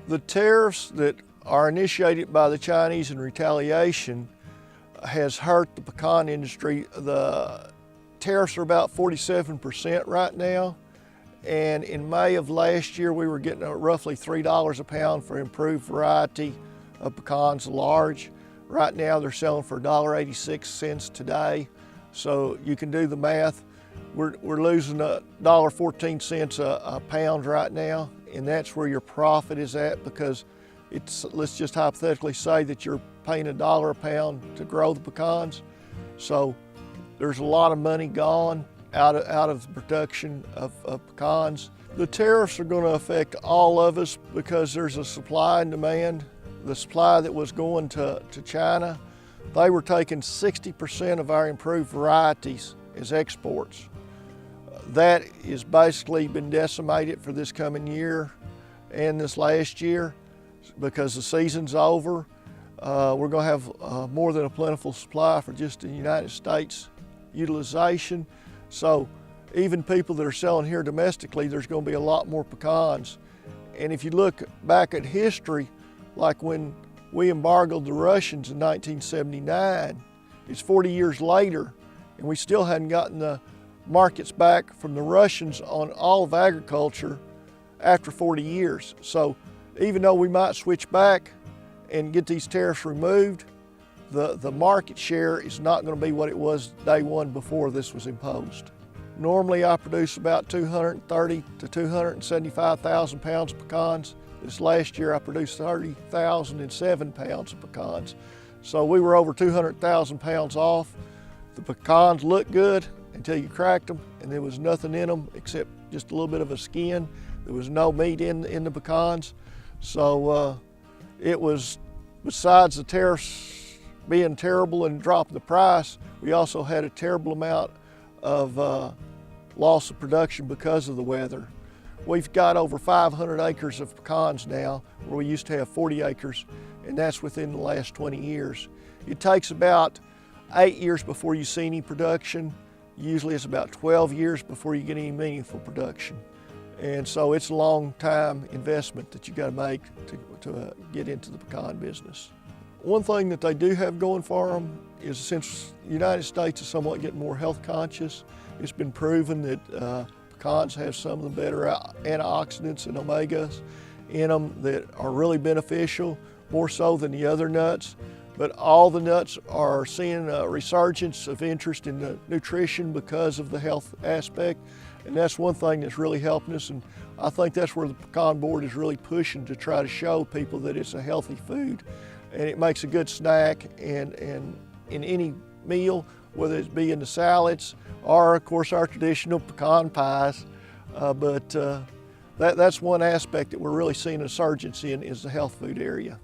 The tariffs that are initiated by the Chinese in retaliation has hurt the pecan industry. The tariffs are about 47% right now. And in May of last year, we were getting roughly $3 a pound for improved variety of pecans large. Right now, they're selling for $1.86 today. So you can do the math. We're losing $1.14 a pound right now, and that's where your profit is at, because let's just hypothetically say that you're paying $1 a pound to grow the pecans. So there's a lot of money gone out of the production of pecans. The tariffs are going to affect all of us because there's a supply and demand. The supply that was going to China, they were taking 60% of our improved varieties as exports. That has basically been decimated for this coming year and this last year because the season's over. We're going to have more than a plentiful supply for just the United States utilization. So even people that are selling here domestically, there's going to be a lot more pecans. And if you look back at history, like when we embargoed the Russians in 1979, it's 40 years later, and we still hadn't gotten the markets back from the Russians on all of agriculture after 40 years. So even though we might switch back and get these tariffs removed, the market share is not going to be what it was day one before this was imposed. Normally I produce about 230 to 275,000 pounds of pecans. This last year I produced 30,007 pounds of pecans. So we were over 200,000 pounds off. The pecans looked good until you cracked them, and there was nothing in them except just a little bit of a skin. There was no meat in the pecans. So it was, besides the tariffs being terrible and dropping the price, we also had a terrible amount of loss of production because of the weather. We've got over 500 acres of pecans now, where we used to have 40 acres, and that's within the last 20 years. It takes about 8 years before you see any production. Usually it's about 12 years before you get any meaningful production. And so it's a long time investment that you got to make to get into the pecan business. One thing that they do have going for them is, since the United States is somewhat getting more health conscious, it's been proven that pecans have some of the better antioxidants and omegas in them that are really beneficial, more so than the other nuts. But all the nuts are seeing a resurgence of interest in the nutrition because of the health aspect. And that's one thing that's really helping us. And I think that's where the Pecan Board is really pushing, to try to show people that it's a healthy food. And it makes a good snack and in any meal, whether it be in the salads or, of course, our traditional pecan pies. That's one aspect that we're really seeing a resurgence in, is the health food area.